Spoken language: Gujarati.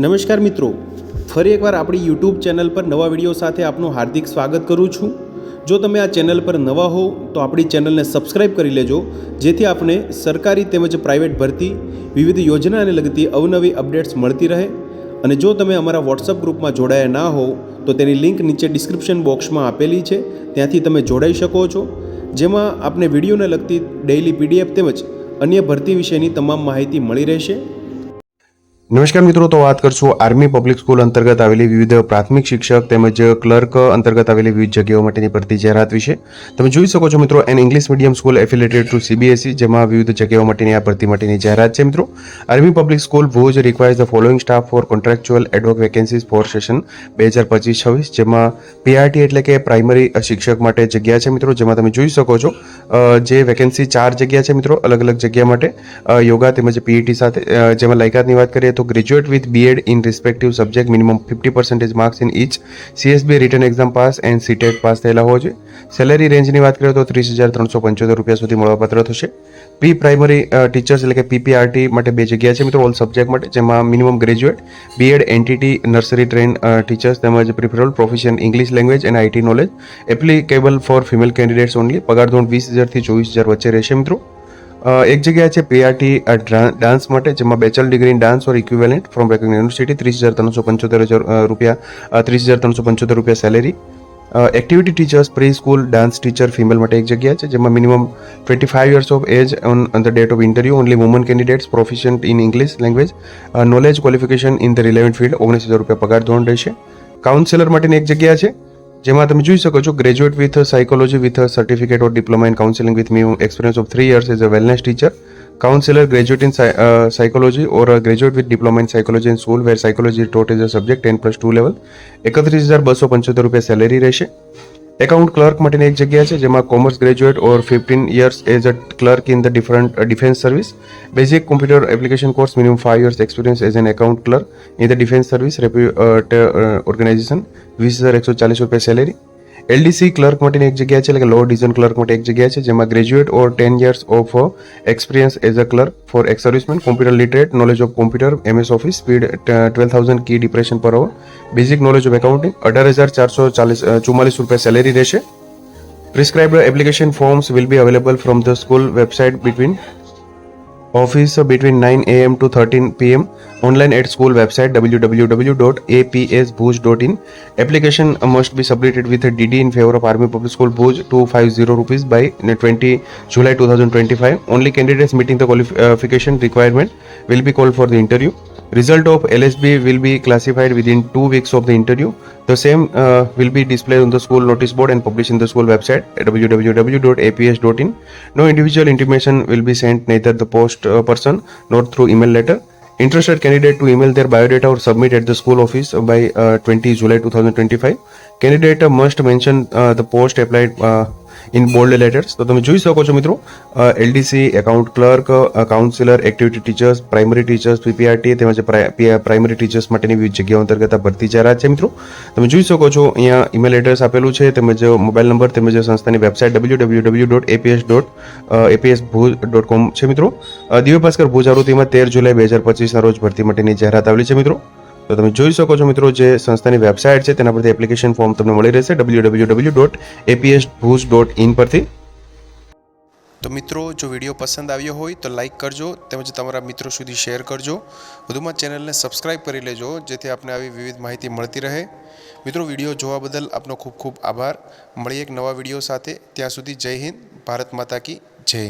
નમસ્કાર મિત્રો, ફરી એકવાર આપણી યુટ્યુબ ચેનલ પર નવા વિડીયો સાથે આપનું હાર્દિક સ્વાગત કરું છું। જો તમે આ ચેનલ પર નવા હો તો આપણી ચેનલને સબસ્ક્રાઇબ કરી લેજો, જેથી આપને સરકારી તેમજ પ્રાઇવેટ ભરતી વિવિધ યોજનાને લગતી અવનવી અપડેટ્સ મળતી રહે। અને જો તમે અમારા વોટ્સઅપ ગ્રુપમાં જોડાયા ના હો તો તેની લિંક નીચે ડિસ્ક્રિપ્શન બોક્સમાં આપેલી છે, ત્યાંથી તમે જોડાઈ શકો છો, જેમાં આપને વિડીયોને લગતી ડેઇલી પીડીએફ તેમજ અન્ય ભરતી વિશેની તમામ માહિતી મળી રહેશે। નમસ્કાર મિત્રો, તો વાત કરશું આર્મી પબ્લિક સ્કૂલ અંતર્ગત આવેલી વિવિધ પ્રાથમિક શિક્ષક તેમજ ક્લર્ક અંતર્ગત આવેલી વિવિધ જગ્યાઓ માટેની ભરતી જાહેરાત વિશે। તમે જોઈ શકો છો મિત્રો, an English medium school affiliated to CBSE, જેમાં વિવિધ જગ્યાઓ માટેની આ ભરતી માટેની જાહેરાત છે મિત્રો। Army public school Bhuj requires the following staff for contractual ad hoc vacancies for session 2025-26, જેમાં પીઆરટી એટલે કે પ્રાઇમરી શિક્ષક માટે જગ્યા છે મિત્રો, જેમાં તમે જોઈ શકો છો જે વેકેન્સી 4 જગ્યા છે મિત્રો, અલગ અલગ જગ્યા માટે યોગા તેમજ પીઈટી સાથે। જેમાં લાયકાતની વાત કરીએ તો graduate with BEd in respective subject, minimum 50% marks in each, CSB return exam pass and CTET pass થયેલા હોવો જોઈએ। સેલેરી રેન્જની વાત કરીએ તો 30,375 રૂપિયા સુધી મળવાપાત્ર થશે। પ્રી પ્રાઇમરી ટીચર્સ એટલે કે પીપીઆરટી માટે 2 જગ્યા છે મિત્રો, ઓલ સબ્જેક્ટ માટે, જેમાં minimum graduate B Ed NTT nursery train teachers તેમજ preferable proficient English language and IT knowledge, applicable for female candidates only. પગાર ધોરણ 20,000 થી 24,000 વચ્ચે રહેશે મિત્રો। એક જગ્યા છે પીઆરટી ડાન્સ માટે, જેમાં bachelor degree in dance or equivalent from recognised university, 30,375 રૂપિયા salary. Activity teachers pre school dance teacher female માટે એક જગ્યા છે, જેમાં minimum 25 years of age on the date of interview, only woman candidates proficient in English language, knowledge qualification in the relevant field, 19,000 રૂપિયા પગાર ધોરણ રહેશે। કાઉન્સિલર માટેની એક જગ્યા છે, જેમાં તમે જોઈ શકો છો graduate with psychology with certificate or diploma in counselling with minimum experience of 3 years as a wellness teacher, counsellor graduate in psychology or graduate with diploma in psychology in school where psychology taught as a subject 10+2 level, 31,275 રૂપિયા સેલેરી રહેશે। એકાઉન્ટ ક્લર્ક માટેની એક જગ્યા છે, જેમાં commerce graduate or 15 years as a clerk in the defence service, basic computer application course, minimum 5 years experience as an account clerk in the defence service organisation, 20,140 રૂપિયા સેલેરી। એલડીસી ક્લર્ક માટેની એક જગ્યા છે, એટલે કે લો ડિવિઝન ક્લર્ક માટે એક જગ્યા છે, જેમાં graduate or 10 years of experience as a clerk for ex servicemen, computer literate, knowledge of computer, MS office, speed 12,000 key depression per hour, basic knowledge of accounting, 18,444 રૂપિયા સેલેરી રહેશે। Prescribed application forms will be available from the school website between 9 AM to 13 PM online at school website www.apsbhuj.in. Application must be submitted with a DD in favor of Army Public School Bhuj 250 rupees by 20 July 2025. Only candidates meeting the qualification requirement will be called for the interview. Result of LSB will be classified within 2 weeks of the interview. The same will be displayed on the school notice board and published in the school website at www.aps.in. No individual intimation will be sent, neither the post person nor through email letter. Interested candidate to email their biodata or submit at the school office by 20 July 2025. Candidate must mention the post applied in bold letters. તો તમે જોઈ શકો છો મિત્રો, LDC, account clerk, counsellor, activity teachers, primary teachers, PPRT તેમજ પ્રાઇમરી ટીચર્સ માટેની વિવિધ જગ્યાઓ અંતર્ગત આ ભરતી જાહેરાત છે મિત્રો। તમે જોઈ શકો છો અહીંયા ઈમેલ એડ્રેસ આપેલું છે, તેમજ મોબાઈલ નંબર તેમજ સંસ્થાની વેબસાઇટ www.apsbhuj.com છે મિત્રો। દિવ્ય ભાસ્કર ભુજ આવૃત્તિમાં 13 જુલાઈ 2025 રોજ ભરતી માટેની જાહેરાત આવેલી છે મિત્રો। તો તમે જોઈ શકો છો મિત્રો, જે સંસ્થાની વેબસાઇટ છે તેના પરથી એપ્લિકેશન ફોર્મ તમને મળી રહેશે www.apsbhuj.in પરથી। તો મિત્રો, જો વિડીયો પસંદ આવ્યો હોય તો લાઇક કરજો તેમજ તમારા મિત્રો સુધી શેર કરજો। વધુમાં ચેનલને સબસ્ક્રાઇબ કરી લેજો, જેથી આપને આવી વિવિધ માહિતી મળતી રહે। મિત્રો, વિડીયો જોવા બદલ આપનો ખૂબ ખૂબ આભાર। મળીએ એક નવા વિડીયો સાથે, ત્યાં સુધી જય હિન્દ, ભારત માતા કી જય।